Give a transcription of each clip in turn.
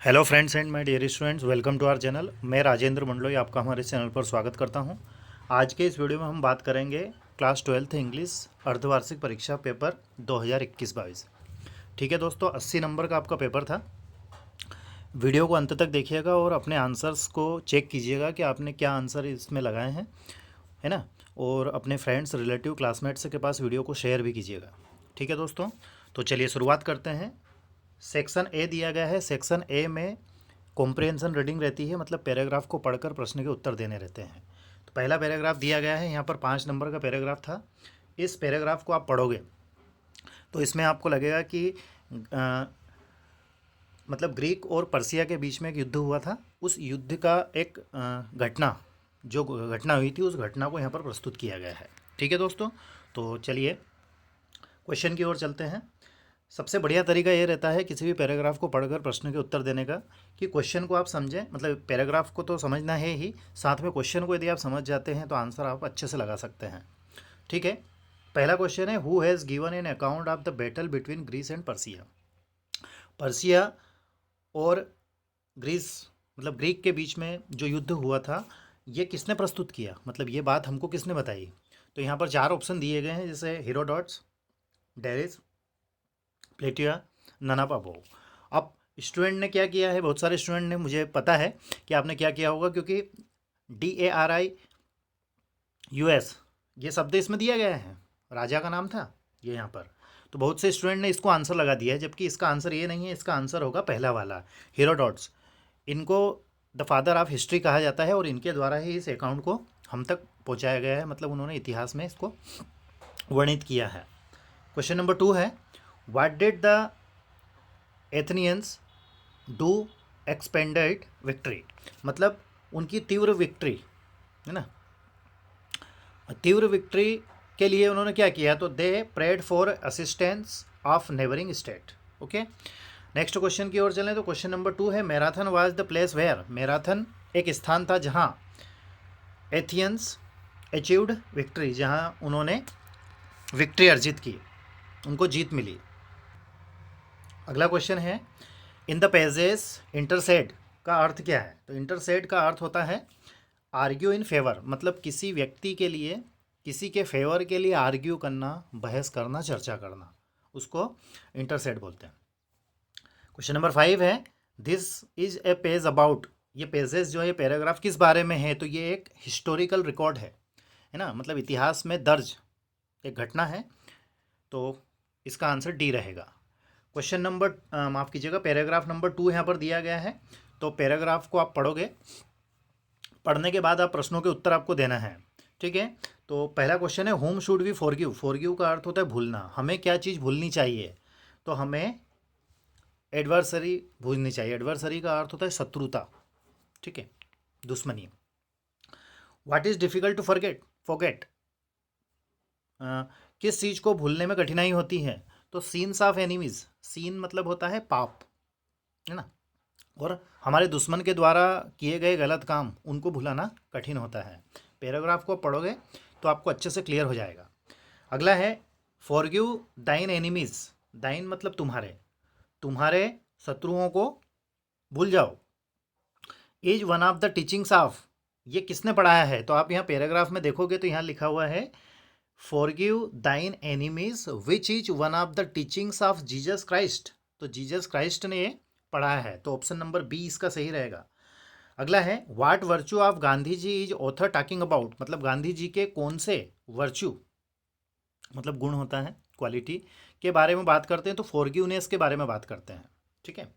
Hello friends and my dear students, welcome to our channel. मैं राजेंद्र मंडलोई आपका हमारे channel पर स्वागत करता हूं। आज के इस वीडियो में हम बात करेंगे क्लास 12th इंग्लिश अर्धवार्षिक परीक्षा पेपर 2021-22। ठीक है दोस्तों, 80 नंबर का आपका पेपर था। वीडियो को अंत तक देखिएगा और अपने आंसर्स को चेक कीजिएगा कि आपने क्या आंसर इसमें लगाए हैं, है ना। और अपने फ्रेंड्स, रिलेटिव, क्लासमेट्स के पास वीडियो को शेयर भी कीजिएगा। ठीक है दोस्तों, तो चलिए शुरुआत करते हैं। सेक्शन ए दिया गया है। सेक्शन ए में कॉम्प्रिहेंशन रीडिंग रहती है, मतलब पैराग्राफ को पढ़कर प्रश्न के उत्तर देने रहते हैं। तो पहला पैराग्राफ दिया गया है, यहाँ पर 5 नंबर का पैराग्राफ था। इस पैराग्राफ को आप पढ़ोगे तो इसमें आपको लगेगा कि मतलब ग्रीक और पर्सिया के बीच में एक युद्ध हुआ था। उस युद्ध का एक घटना, जो घटना हुई थी, उस घटना को यहाँ पर प्रस्तुत किया गया है। ठीक है दोस्तों, तो चलिए क्वेश्चन की ओर चलते हैं। सबसे बढ़िया तरीका ये रहता है किसी भी पैराग्राफ को पढ़कर प्रश्न के उत्तर देने का कि क्वेश्चन को आप समझें। मतलब पैराग्राफ को तो समझना है ही, साथ में क्वेश्चन को यदि आप समझ जाते हैं तो आंसर आप अच्छे से लगा सकते हैं। ठीक है, पहला क्वेश्चन है, who has given an account of the battle between Greece and Persia. Persia और ग्रीस, मतलब ग्रीक के बीच में जो युद्ध हुआ था, ये किसने प्रस्तुत किया, मतलब ये बात हमको किसने बताई। तो यहाँ पर 4 ऑप्शन दिए गए हैं, जैसे हेरोडोट्स, डेरिस, प्लेटिया, ननापाबो। अब स्टूडेंट ने क्या किया है, बहुत सारे स्टूडेंट ने, मुझे पता है कि आपने क्या किया होगा, क्योंकि DARIUS ये शब्द इसमें दिया गया है, राजा का नाम था ये यहाँ पर। तो बहुत से स्टूडेंट ने इसको आंसर लगा दिया है, जबकि इसका आंसर ये नहीं है। इसका आंसर होगा पहला वाला, हेरोडोट्स। इनको द फादर ऑफ हिस्ट्री कहा जाता है और इनके द्वारा ही इस अकाउंट को हम तक पहुँचाया गया है, मतलब उन्होंने इतिहास में इसको वर्णित किया है। क्वेश्चन नंबर 2 है, what did the Athenians do expended victory. मतलब उनकी तीव्र विक्ट्री, है ना, तीव्र विक्ट्री के लिए उन्होंने क्या किया, तो they prayed for assistance of neighbouring state. Okay, next question की ओर चलें। तो क्वेश्चन नंबर 2 है, Marathon was the place where. Marathon एक स्थान था जहाँ एथियंस अचीव्ड विक्ट्री, जहाँ उन्होंने विक्ट्री अर्जित की, उनको जीत मिली। अगला क्वेश्चन है, इन द पेजेस इंटरसेड का अर्थ क्या है। तो इंटरसेड का अर्थ होता है आर्ग्यू इन फेवर, मतलब किसी व्यक्ति के लिए, किसी के फेवर के लिए आर्ग्यू करना, बहस करना, चर्चा करना, उसको इंटरसेड बोलते हैं। क्वेश्चन नंबर 5 है, this is a page about. ये पेजेस जो है, पैराग्राफ किस बारे में है, तो ये एक हिस्टोरिकल रिकॉर्ड है ना, मतलब इतिहास में दर्ज एक घटना है। तो इसका आंसर डी रहेगा। क्वेश्चन नंबर माफ़ कीजिएगा, पैराग्राफ नंबर 2 यहाँ पर दिया गया है। तो पैराग्राफ को आप पढ़ोगे, पढ़ने के बाद आप प्रश्नों के उत्तर आपको देना है। ठीक है, तो पहला क्वेश्चन है, whom should we forgive. Forgive का अर्थ होता है भूलना, हमें क्या चीज़ भूलनी चाहिए, तो हमें एडवर्सरी भूलनी चाहिए। एडवर्सरी का अर्थ होता है शत्रुता, ठीक है, दुश्मनी। What is difficult to forget, forget किस चीज़ को भूलने में कठिनाई होती है, तो सीन्स ऑफ एनिमीज। सीन मतलब होता है पाप, है ना, और हमारे दुश्मन के द्वारा किए गए गलत काम, उनको भुलाना कठिन होता है। पैराग्राफ को पढ़ोगे तो आपको अच्छे से क्लियर हो जाएगा। अगला है, फॉरगिव दाइन एनिमीज। दाइन मतलब तुम्हारे, तुम्हारे शत्रुओं को भूल जाओ। Is one of the teachings of, ये किसने पढ़ाया है, तो आप यहाँ पैराग्राफ में देखोगे तो यहाँ लिखा हुआ है फॉरगिव दाइन enemies which is one of the teachings of Jesus Christ. तो जीसस क्राइस्ट ने ये पढ़ाया है, तो ऑप्शन नंबर बी इसका सही रहेगा। अगला है, what virtue of Gandhi ji is author talking about. मतलब गांधी जी के कौन से वर्च्यू, मतलब गुण होता है, क्वालिटी के बारे में बात करते हैं, तो फॉरगिवनेस के बारे में बात करते हैं। ठीक है,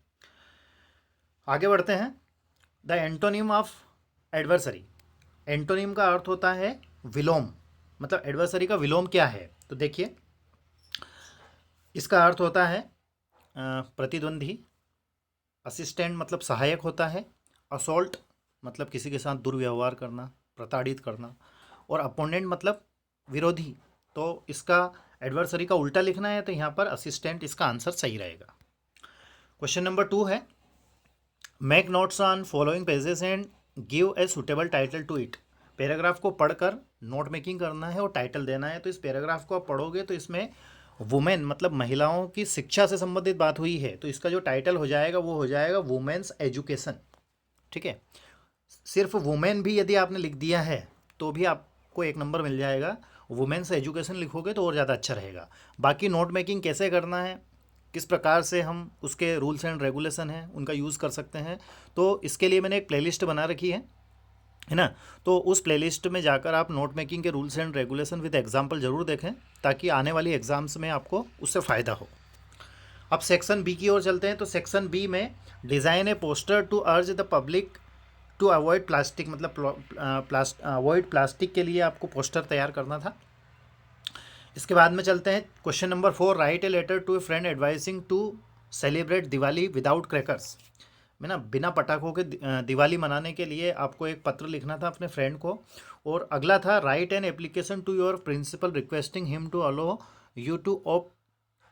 आगे बढ़ते हैं। The antonym of adversary. Antonym का अर्थ होता है विलोम, मतलब एडवर्सरी का विलोम क्या है, तो देखिए इसका अर्थ होता है प्रतिद्वंदी, असिस्टेंट मतलब सहायक होता है, असॉल्ट मतलब किसी के साथ दुर्व्यवहार करना, प्रताड़ित करना, और अपोनेंट मतलब विरोधी। तो इसका एडवर्सरी का उल्टा लिखना है, तो यहाँ पर असिस्टेंट इसका आंसर सही रहेगा। क्वेश्चन नंबर 2 है, make notes on following pages and give a suitable title to it. Paragraph को पढ़कर नोट मेकिंग करना है और टाइटल देना है। तो इस पैराग्राफ को आप पढ़ोगे तो इसमें वुमेन मतलब महिलाओं की शिक्षा से संबंधित बात हुई है, तो इसका जो टाइटल हो जाएगा वो हो जाएगा वुमेन्स एजुकेशन। ठीक है, सिर्फ वुमेन भी यदि आपने लिख दिया है तो भी आपको 1 नंबर मिल जाएगा। वुमेन्स एजुकेशन लिखोगे तो और ज़्यादा अच्छा रहेगा। बाकी नोट मेकिंग कैसे करना है, किस प्रकार से हम उसके रूल्स एंड रेगुलेशन हैं उनका यूज़ कर सकते हैं, तो इसके लिए मैंने एक प्लेलिस्ट बना रखी है ना। तो उस प्लेलिस्ट में जाकर आप नोट मेकिंग के rules and regulation with example ज़रूर देखें, ताकि आने वाली एग्जाम्स में आपको उससे फ़ायदा हो। अब सेक्शन बी की ओर चलते हैं। तो सेक्शन बी में design a poster to urge the public to avoid plastic, मतलब अवॉइड प्लास्टिक के लिए आपको पोस्टर तैयार करना था। इसके बाद में चलते हैं question number 4, write a letter to a friend advising to celebrate Diwali without crackers. में ना बिना पटाखों के दिवाली मनाने के लिए आपको एक पत्र लिखना था अपने फ्रेंड को। और अगला था write an application to your principal requesting him to allow you to opt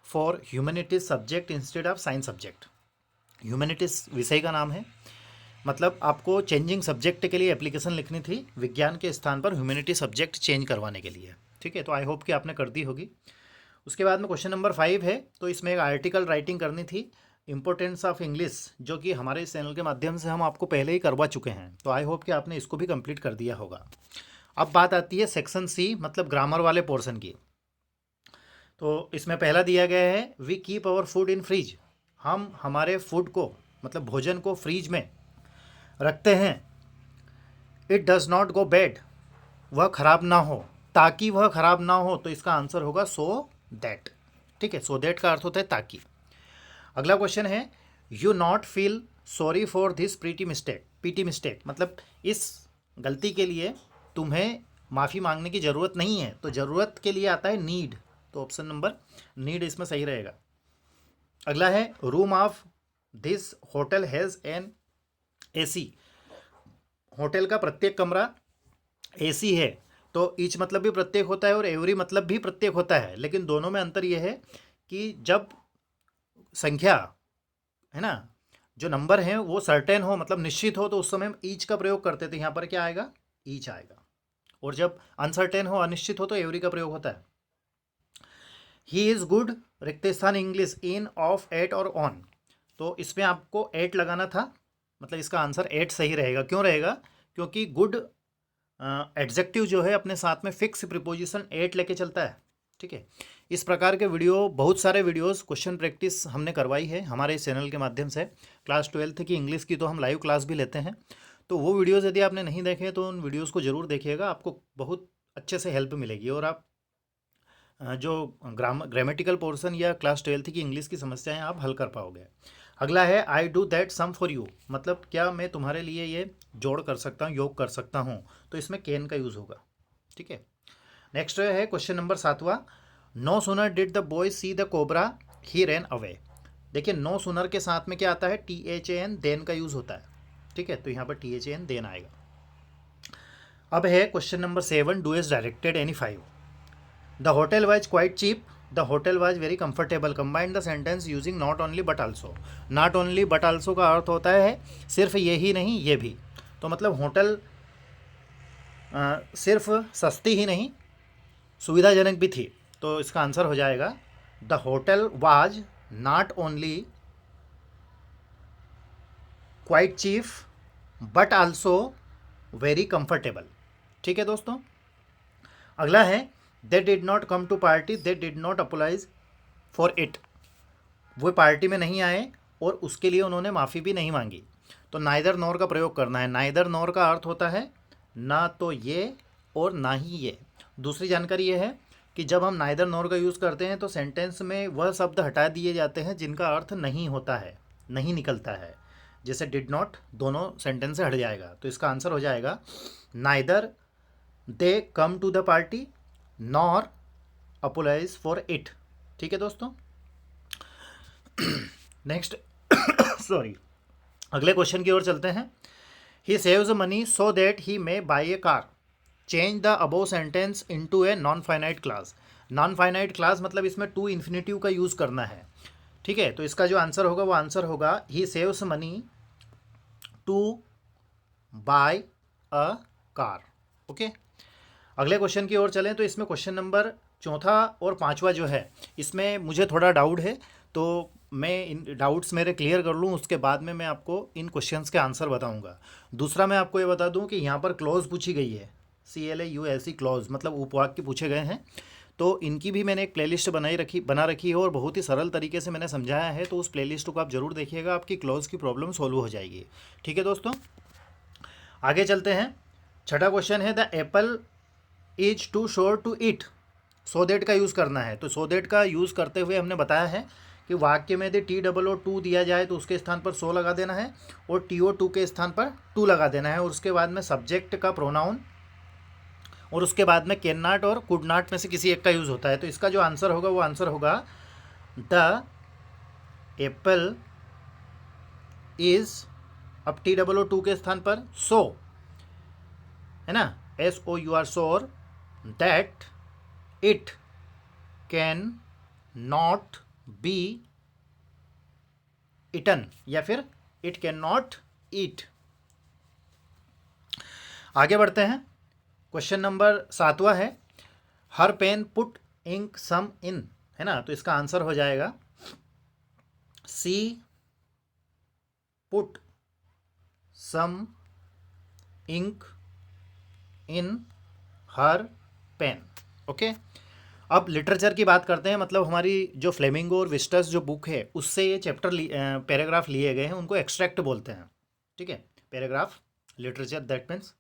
for humanities subject instead of science subject. Humanities विषय का नाम है, मतलब आपको चेंजिंग सब्जेक्ट के लिए एप्लीकेशन लिखनी थी, विज्ञान के स्थान पर ह्यूमैनिटी सब्जेक्ट चेंज करवाने के लिए। ठीक है, तो आई होप कि आपने कर दी होगी। उसके बाद में क्वेश्चन नंबर 5 है, तो इसमें एक आर्टिकल राइटिंग करनी थी, इम्पोर्टेंस ऑफ इंग्लिश, जो कि हमारे इस चैनल के माध्यम से हम आपको पहले ही करवा चुके हैं। तो आई होप कि आपने इसको भी कंप्लीट कर दिया होगा। अब बात आती है सेक्शन सी, मतलब ग्रामर वाले पोर्शन की। तो इसमें पहला दिया गया है we keep our food in fridge. हम हमारे फूड को, मतलब भोजन को फ्रीज में रखते हैं। It does not go bad, वह खराब ना हो, ताकि वह खराब ना हो, तो इसका आंसर होगा सो दैट। ठीक है, सो दैट का अर्थ होता है ताकि। अगला क्वेश्चन है you not feel sorry for this PT mistake, मतलब इस गलती के लिए तुम्हें माफ़ी मांगने की ज़रूरत नहीं है। तो ज़रूरत के लिए आता है नीड, तो ऑप्शन नंबर नीड इसमें सही रहेगा। अगला है room of this hotel has an AC. Hotel का प्रत्येक कमरा एसी है। तो ईच मतलब भी प्रत्येक होता है और एवरी मतलब भी प्रत्येक होता है, लेकिन दोनों में अंतर यह है कि जब संख्या है ना, जो नंबर है वो सर्टेन हो, मतलब निश्चित हो, तो उस समय हम ईच का प्रयोग करते थे। यहाँ पर क्या आएगा, ईच आएगा। और जब अनसर्टेन हो, अनिश्चित हो, तो एवरी का प्रयोग होता है। ही इज़ गुड रिक्त स्थान इंग्लिश इन, ऑफ, एट और ऑन। तो इसमें आपको एट लगाना था, मतलब इसका आंसर एट सही रहेगा। क्यों रहेगा, क्योंकि गुड एडजेक्टिव जो है अपने साथ में फिक्स प्रीपोजिशन एट लेके चलता है। ठीक है, इस प्रकार के वीडियो, बहुत सारे वीडियोस क्वेश्चन प्रैक्टिस हमने करवाई है हमारे इस चैनल के माध्यम से। क्लास 12th की इंग्लिश की तो हम लाइव क्लास भी लेते हैं। तो वो वीडियोस यदि आपने नहीं देखे तो उन वीडियोस को ज़रूर देखिएगा, आपको बहुत अच्छे से हेल्प मिलेगी और आप जो ग्रामेटिकल पोर्शन या क्लास 12th की इंग्लिश की समस्याएं आप हल कर पाओगे। अगला है I do that sum for you, मतलब क्या मैं तुम्हारे लिए ये जोड़ कर सकता हूँ, योग कर सकता हूँ, तो इसमें कैन का यूज़ होगा। ठीक है, नेक्स्ट है क्वेश्चन नंबर 7वां, no sooner did the boy see the cobra he ran away. देखिए नो सुनर के साथ में क्या आता है, THAN देन का यूज़ होता है। ठीक है, तो यहाँ पर THAN देन आएगा। अब है question number 7, do as directed any 5। The hotel was quite cheap, the hotel was very comfortable, combined the sentence using not only but also. Not only but also का अर्थ होता है सिर्फ ये ही नहीं, ये भी। तो मतलब होटल सिर्फ सस्ती ही नहीं, सुविधाजनक भी थी। तो इसका आंसर हो जाएगा the hotel was not only quite cheap but also very comfortable. ठीक है दोस्तों, अगला है they did not come to party, they did not apologise for it. वो पार्टी में नहीं आए और उसके लिए उन्होंने माफ़ी भी नहीं मांगी। तो नाइदर नॉर का प्रयोग करना है। नाइदर नॉर का अर्थ होता है ना तो ये और ना ही ये। दूसरी जानकारी ये है कि जब हम नाइदर नॉर का यूज़ करते हैं तो सेंटेंस में वह शब्द हटा दिए जाते हैं जिनका अर्थ नहीं होता है, नहीं निकलता है। जैसे डिड नॉट, दोनों सेंटेंस से हट जाएगा। तो इसका आंसर हो जाएगा neither they come to the party nor apologise for it. ठीक है दोस्तों, नेक्स्ट सॉरी, अगले क्वेश्चन की ओर चलते हैं। ही saves money so that he may by A car, change the above sentence into a non finite class. Non finite class मतलब इसमें टू इन्फिनेटिव का यूज़ करना है। ठीक है, तो इसका जो आंसर होगा वो आंसर होगा he saves money to buy a car. Okay, अगले क्वेश्चन की ओर चलें। तो इसमें क्वेश्चन नंबर चौथा और पांचवा जो है इसमें मुझे थोड़ा डाउट है, तो मैं इन डाउट्स मेरे क्लियर कर लूँ, उसके बाद में मैं आपको इन क्वेश्चंस के आंसर बताऊंगा। दूसरा मैं आपको ये बता दूं कि यहाँ पर क्लॉज पूछी गई है, CLAUSE क्लॉज, मतलब उपवाक्य पूछे गए हैं। तो इनकी भी मैंने एक प्लेलिस्ट बना रखी है और बहुत ही सरल तरीके से मैंने समझाया है, तो उस प्लेलिस्ट को आप ज़रूर देखिएगा, आपकी क्लॉज की प्रॉब्लम सॉल्व हो जाएगी। ठीक है दोस्तों, आगे चलते हैं। छठा क्वेश्चन है, the apple is too sure to eat. So that का यूज़ करना है, तो सो देट का यूज़ करते हुए हमने बताया है कि वाक्य में यदि TOO2 दिया जाए तो उसके स्थान पर सो लगा देना है और TO2 के स्थान पर टू लगा देना है, और उसके बाद में सब्जेक्ट का प्रोनाउन, और उसके बाद में कैन नॉट और कुड नॉट में से किसी एक का यूज़ होता है। तो इसका जो आंसर होगा वो आंसर होगा द एप्पल इज, अब TOO2 के स्थान पर सो है ना, SOUR सो, और that it can not be eaten, या फिर इट कैन नॉट ईट। आगे बढ़ते हैं। क्वेश्चन नंबर 7वां है, हर पेन पुट इंक सम इन, है ना, तो इसका आंसर हो जाएगा सी पुट सम इंक इन हर पेन। ओके, अब लिटरेचर की बात करते हैं, मतलब हमारी जो फ्लेमिंगो और विस्टस जो बुक है उससे ये चैप्टर पैराग्राफ लिए गए हैं, उनको एक्सट्रैक्ट बोलते हैं। ठीक है, पैराग्राफ लिटरेचर दैट मीन्स।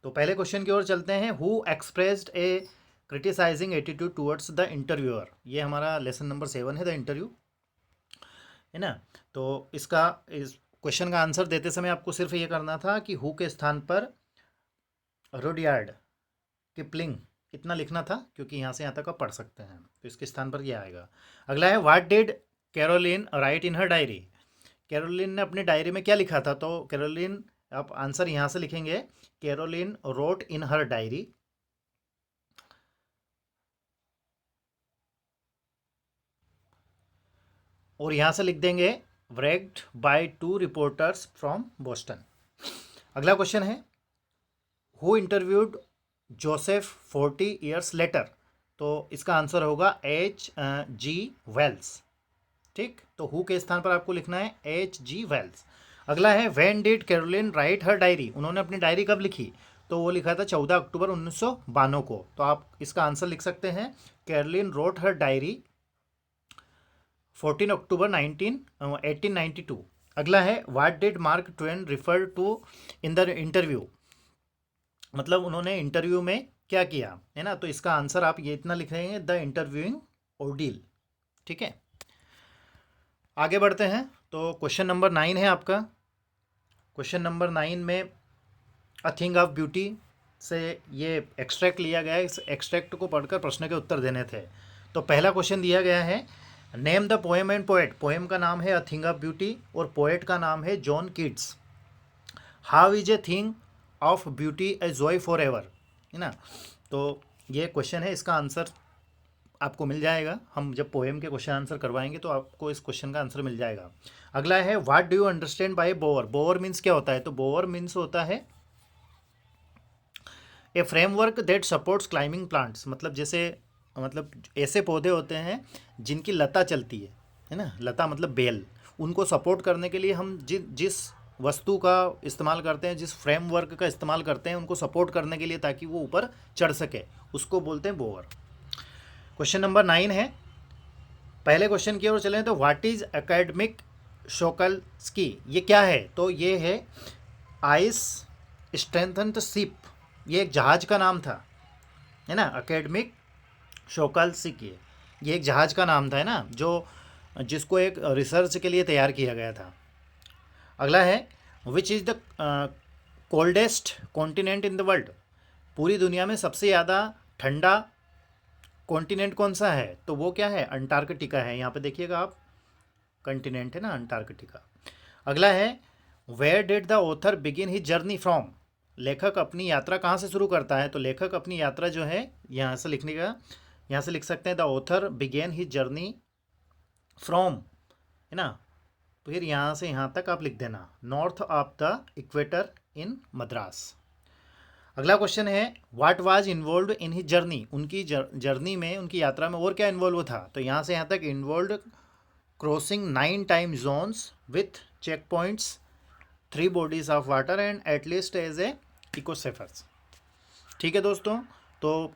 तो पहले क्वेश्चन की ओर चलते हैं, who expressed a criticising attitude towards the interviewer. ये हमारा लेसन नंबर 7 है, द इंटरव्यू, है ना। तो इसका इस क्वेश्चन का आंसर देते समय आपको सिर्फ ये करना था कि हु के स्थान पर रुडयार्ड किपलिंग इतना लिखना था, क्योंकि यहाँ से यहाँ तक आप पढ़ सकते हैं, तो इसके स्थान पर ये आएगा। अगला है, what did Caroline write in her diary. Caroline ने अपनी डायरी में क्या लिखा था, तो कैरोलिन, आप आंसर यहाँ से लिखेंगे, Caroline wrote in her diary, और यहाँ से लिख देंगे wrecked by 2 reporters from Boston. अगला क्वेश्चन है, who interviewed Joseph 40 years later. तो इसका आंसर होगा H.G. वेल्स। ठीक, तो हु के स्थान पर आपको लिखना है H.G. वेल्स। अगला है, when did Caroline write her diary. उन्होंने अपनी डायरी कब लिखी, तो वो लिखा था 14 अक्टूबर 1992 को। तो आप इसका आंसर लिख सकते हैं, Caroline wrote her diary 14 October 1892। अगला है, what did Mark Twain refer to in the interview. मतलब उन्होंने इंटरव्यू में क्या किया, है ना, तो इसका आंसर आप ये इतना लिख रहे हैं, द इंटरव्यूइंग ऑर्डील। ठीक है, आगे बढ़ते हैं। तो क्वेश्चन नंबर 9 है आपका। क्वेश्चन नंबर 9 में अ थिंग ऑफ ब्यूटी से ये एक्सट्रैक्ट लिया गया है, इस एक्सट्रैक्ट को पढ़कर प्रश्न के उत्तर देने थे। तो पहला क्वेश्चन दिया गया है, name the poem and poet. Poem का नाम है अ थिंग ऑफ ब्यूटी और पोएट का नाम है John Keats. How is a thing of beauty a joy for ever, है ना। तो ये क्वेश्चन है, इसका आंसर आपको मिल जाएगा, हम जब पोएम के क्वेश्चन आंसर करवाएंगे तो आपको इस क्वेश्चन का आंसर मिल जाएगा। अगला है, what do you understand by bower. Bower means क्या होता है, तो बोअर मीन्स होता है a framework that supports climbing plants. मतलब जैसे, मतलब ऐसे पौधे होते हैं जिनकी लता चलती है ना, लता मतलब बेल, उनको सपोर्ट करने के लिए हम जिस वस्तु का इस्तेमाल करते हैं, जिस फ्रेमवर्क का इस्तेमाल करते हैं उनको सपोर्ट करने के लिए, ताकि वो ऊपर चढ़ सके, उसको बोलते हैं बोअर। क्वेश्चन नंबर 9 है, पहले क्वेश्चन की ओर चलें तो व्हाट इज एकेडमिक शोकल्स्की, ये क्या है, तो ये है आइस स्ट्रेंथन्ड शिप, ये एक जहाज का नाम था, है ना। एकेडमिक शोकल्स्की, ये एक जहाज का नाम था, है ना, जो जिसको एक रिसर्च के लिए तैयार किया गया था। अगला है, which is the coldest continent in the world. पूरी दुनिया में सबसे ज़्यादा ठंडा कॉन्टिनेंट कौन सा है, तो वो क्या है, अंटार्कटिका है। यहाँ पे देखिएगा आप, कॉन्टिनेंट है ना अंटार्कटिका। अगला है, where did the author begin his journey from. लेखक अपनी यात्रा कहाँ से शुरू करता है, तो लेखक अपनी यात्रा जो है यहाँ से लिखने का, यहाँ से लिख सकते हैं, the author begin his journey from, है ना, फिर यहाँ से यहाँ तक आप लिख देना, नॉर्थ ऑफ द इक्वेटर इन मद्रास। अगला क्वेश्चन है what was involve in his journey, उनकी जर्नी में, उनकी यात्रा में और क्या इन्वॉल्व था। तो यहाँ से यहाँ तक involve crossing 9 time zones with check points, 3 bodies of water and at least as a ecospheres. ठीक है दोस्तों, तो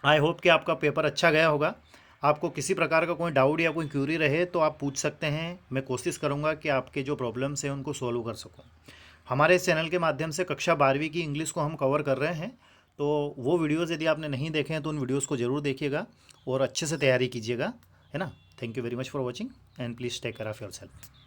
आई होप कि आपका पेपर अच्छा गया होगा। आपको किसी प्रकार का कोई डाउट या कोई क्यूरी रहे तो आप पूछ सकते हैं। मैं कोशिश करूंगा कि आपके जो प्रॉब्लम्स हैं उनको सॉल्व कर सकूं। हमारे इस चैनल के माध्यम से कक्षा 12वीं की इंग्लिश को हम कवर कर रहे हैं, तो वो वीडियोज़ यदि आपने नहीं देखे हैं तो उन वीडियोज़ को ज़रूर देखिएगा और अच्छे से तैयारी कीजिएगा, है ना। Thank you very much for watching and please take care of your self.